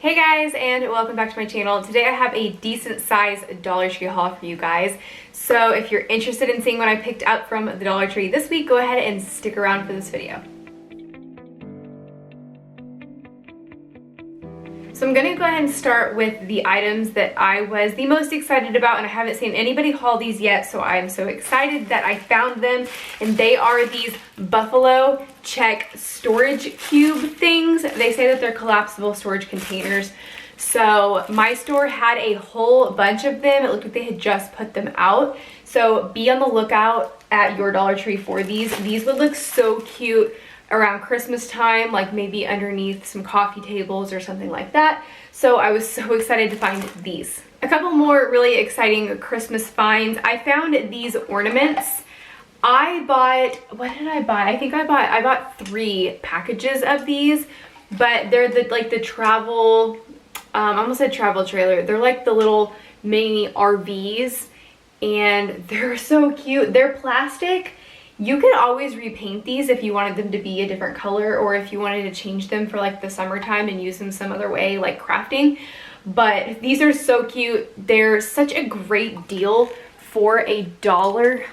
Hey guys, and welcome back to my channel. Today I have a decent size Dollar Tree haul for you guys. So if you're interested in seeing what I picked up from the Dollar Tree this week, go ahead and stick around for this video. So I'm gonna go ahead and start with the items that I was the most excited about, and I haven't seen anybody haul these yet, so I'm so excited that I found them. And they are these Buffalo Check storage cube things. They say that they're collapsible storage containers. So my store had a whole bunch of them. It looked like they had just put them out. So be on the lookout at your Dollar Tree for these. These would look so cute around Christmas time, like maybe underneath some coffee tables or something like that. So I was so excited to find these. A couple more really exciting Christmas finds. I found these ornaments. I bought, what did I buy? I think I bought 3 packages of these, but they're the travel, I almost said travel trailer. They're like the little mini RVs, and they're so cute. They're plastic. You could always repaint these if you wanted them to be a different color, or if you wanted to change them for like the summertime and use them some other way, like crafting. But these are so cute. They're such a great deal for $1.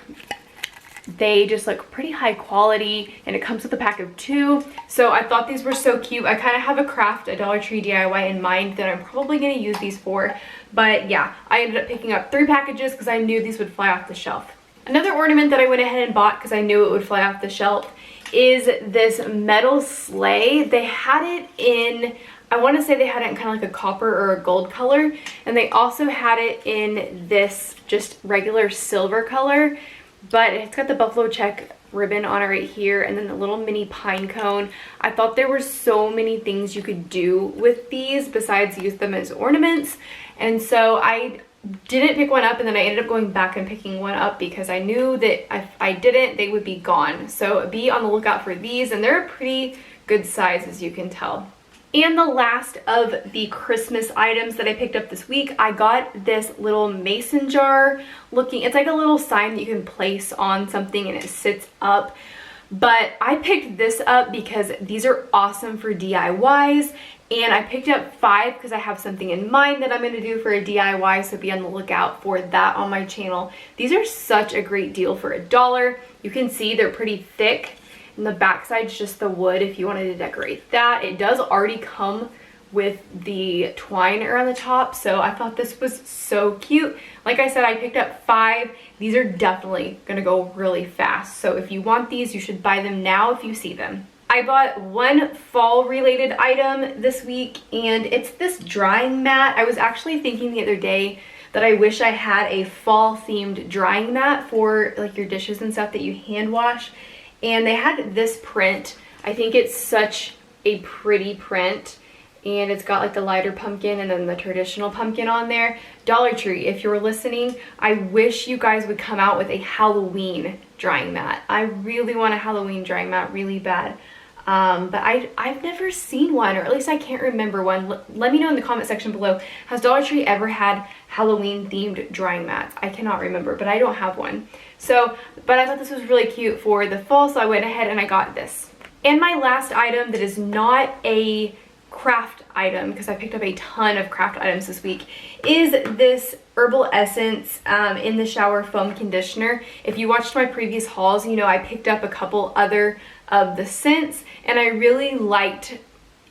They just look pretty high quality, and it comes with a pack of 2. So I thought these were so cute. I kind of have a Dollar Tree DIY in mind that I'm probably going to use these for. But yeah, I ended up picking up 3 packages because I knew these would fly off the shelf. Another ornament that I went ahead and bought because I knew it would fly off the shelf is this metal sleigh. They had it in, I want to say they had it in kind of like a copper or a gold color, and they also had it in this just regular silver color, but it's got the Buffalo Check ribbon on it right here, and then the little mini pine cone. I thought there were so many things you could do with these besides use them as ornaments, and so I didn't pick one up, and then I ended up going back and picking one up because I knew that if I didn't, they would be gone. So be on the lookout for these, and they're a pretty good size, as you can tell. And the last of the Christmas items that I picked up this week, I got this little mason jar looking, it's like a little sign that you can place on something and it sits up. But I picked this up because these are awesome for DIYs, and I picked up 5 because I have something in mind that I'm going to do for a DIY, so be on the lookout for that on my channel. These are such a great deal for $1. You can see they're pretty thick, and the back side's just the wood if you wanted to decorate that. It does already come with the twine around the top, so I thought this was so cute. Like I said, I picked up 5. These are definitely gonna go really fast, so if you want these, you should buy them now if you see them. I bought one fall related item this week, and it's this drying mat. I was actually thinking the other day that I wish I had a fall themed drying mat for like your dishes and stuff that you hand wash, and they had this print. I think it's such a pretty print, and it's got like the lighter pumpkin and then the traditional pumpkin on there. Dollar Tree, if you're listening, I wish you guys would come out with a Halloween drying mat. I really want a Halloween drying mat really bad. But I've never seen one, or at least I can't remember one. Let me know in the comment section below. Has Dollar Tree ever had Halloween themed drying mats? I cannot remember, but I don't have one. So, but I thought this was really cute for the fall, so I went ahead and I got this. And my last item that is not a craft item, because I picked up a ton of craft items this week, is this Herbal Essence in the shower foam conditioner. If you watched my previous hauls, you know I picked up a couple other of the scents, and I really liked,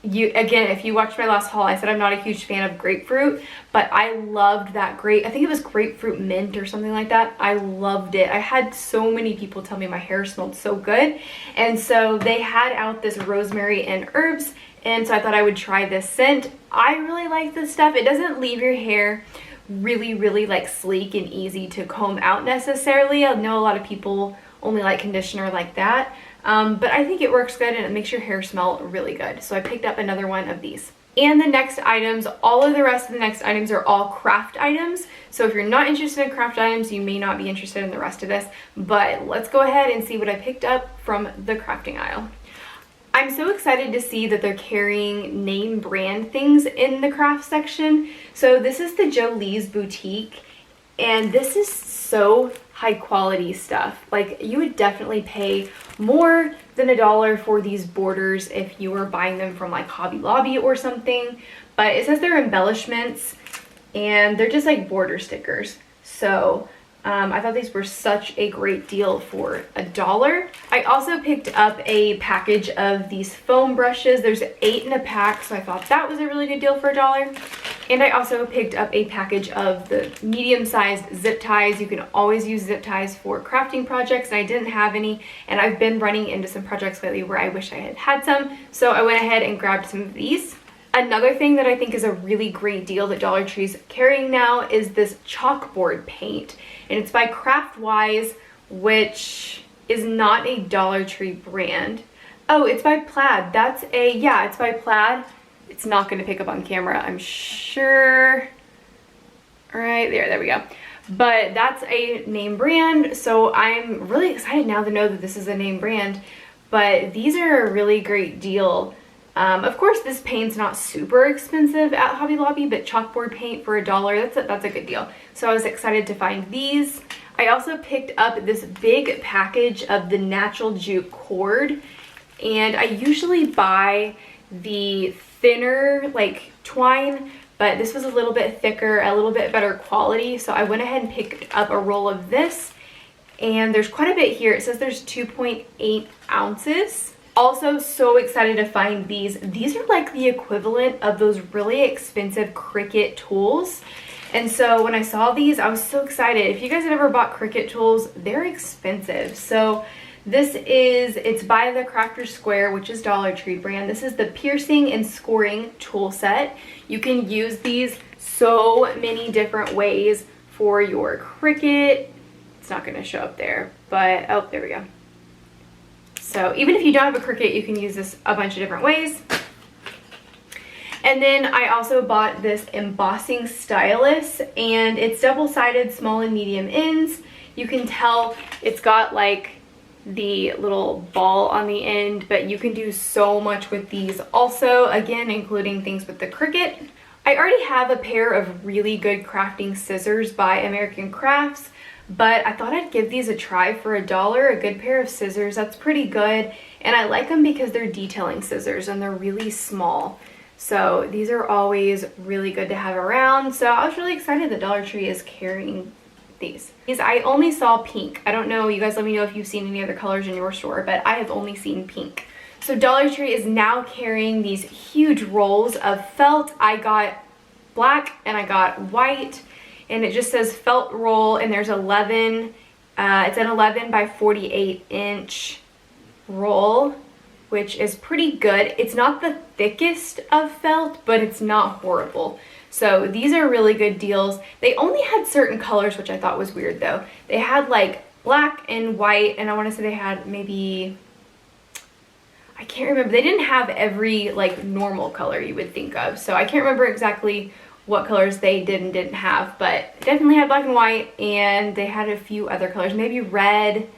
again, if you watched my last haul, I said I'm not a huge fan of grapefruit, but I loved that I think it was grapefruit mint or something like that. I loved it. I had so many people tell me my hair smelled so good, and so they had out this rosemary and herbs, and so I thought I would try this scent. I really like this stuff. It doesn't leave your hair really like sleek and easy to comb out necessarily. I know a lot of people only like conditioner like that, but I think it works good and it makes your hair smell really good. So I picked up another one of these. And the next items, all of the rest of the next items are all craft items. So if you're not interested in craft items, you may not be interested in the rest of this, but let's go ahead and see what I picked up from the crafting aisle. I'm so excited to see that they're carrying name brand things in the craft section. So this is the Jolie's Boutique, and this is so high quality stuff. Like, you would definitely pay more than $1 for these borders if you were buying them from like Hobby Lobby or something. but it says they're embellishments and they're just like border stickers. So I thought these were such a great deal for $1. I also picked up a package of these foam brushes. There's 8 in a pack, so I thought that was a really good deal for $1. And I also picked up a package of the medium-sized zip ties. You can always use zip ties for crafting projects, and I didn't have any, and I've been running into some projects lately where I wish I had had some, so I went ahead and grabbed some of these. Another thing that I think is a really great deal that Dollar Tree's carrying now is this chalkboard paint. And it's by Craftwise, which is not a Dollar Tree brand. Oh, it's by Plaid. Yeah, it's by Plaid. It's not going to pick up on camera, I'm sure. All right, there we go. But that's a name brand, so I'm really excited now to know that this is a name brand. But these are a really great deal. Of course, this paint's not super expensive at Hobby Lobby, but chalkboard paint for $1, that's a good deal. So I was excited to find these. I also picked up this big package of the Natural Jute cord, and I usually buy the thinner like twine, but this was a little bit thicker, a little bit better quality, so I went ahead and picked up a roll of this, and there's quite a bit here. It says there's 2.8 ounces. Also so excited to find these. These are like the equivalent of those really expensive Cricut tools. And so when I saw these, I was so excited. If you guys have ever bought Cricut tools, they're expensive. So it's by the Crafter's Square, which is Dollar Tree brand. This is the piercing and scoring tool set. You can use these so many different ways for your Cricut. It's not gonna show up there, but oh, there we go. So even if you don't have a Cricut, you can use this a bunch of different ways. And then I also bought this embossing stylus, and it's double-sided, small and medium ends. You can tell it's got like the little ball on the end, but you can do so much with these also, again, including things with the Cricut. I already have a pair of really good crafting scissors by American Crafts, but I thought I'd give these a try for $1. A good pair of scissors, that's pretty good. And I like them because they're detailing scissors and they're really small. So these are always really good to have around. So I was really excited that Dollar Tree is carrying these. I only saw pink. I don't know, you guys let me know if you've seen any other colors in your store, but I have only seen pink. So Dollar Tree is now carrying these huge rolls of felt. I got black and I got white. And it just says felt roll, and there's 11, it's an 11 by 48 inch roll, which is pretty good. It's not the thickest of felt, but it's not horrible. So these are really good deals. They only had certain colors, which I thought was weird though. They had like black and white, and I want to say they had maybe, I can't remember. They didn't have every like normal color you would think of. So I can't remember exactly what colors they did and didn't have, but definitely had black and white, and they had a few other colors, maybe red,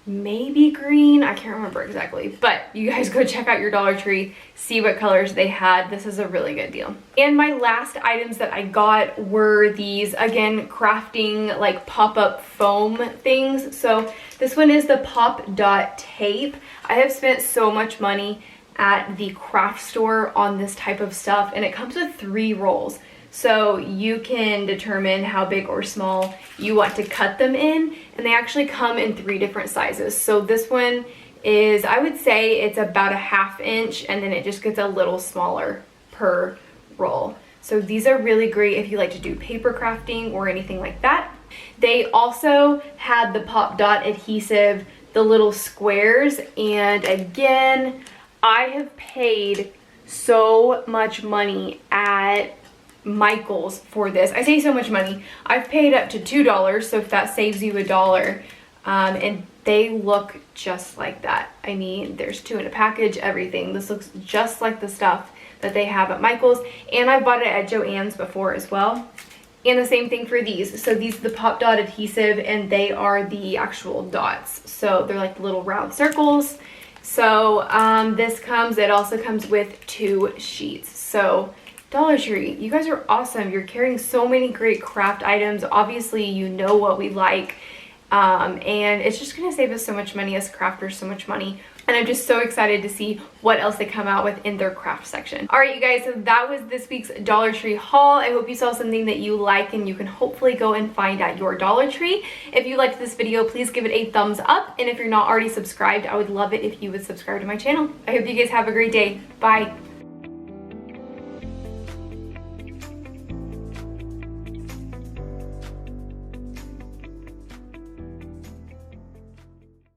maybe green, I can't remember exactly. But you guys go check out your Dollar Tree, see what colors they had. This is a really good deal. And my last items that I got were these, again, crafting like pop-up foam things. So this one is the Pop Dot tape. I have spent so much money at the craft store on this type of stuff, and it comes with 3 rolls, so you can determine how big or small you want to cut them in, and they actually come in 3 different sizes. So this one is, I would say it's about a 1/2 inch, and then it just gets a little smaller per roll. So these are really great if you like to do paper crafting or anything like that. They also had the Pop Dot adhesive, the little squares, and again, I have paid so much money at Michael's for this. I say so much money. I've paid up to $2, so if that saves you $1, and they look just like that. I mean, there's 2 in a package, everything. This looks just like the stuff that they have at Michael's, and I bought it at Joann's before as well. And the same thing for these. So these are the Pop Dot adhesive, and they are the actual dots. So they're like little round circles. So it also comes with 2 sheets. So Dollar Tree, you guys are awesome. You're carrying so many great craft items. Obviously, you know what we like. and it's just gonna save us so much money as crafters, so much money. And I'm just so excited to see what else they come out with in their craft section. All right, you guys, so that was this week's Dollar Tree haul. I hope you saw something that you like and you can hopefully go and find at your Dollar Tree. If you liked this video, please give it a thumbs up. And if you're not already subscribed, I would love it if you would subscribe to my channel. I hope you guys have a great day. Bye.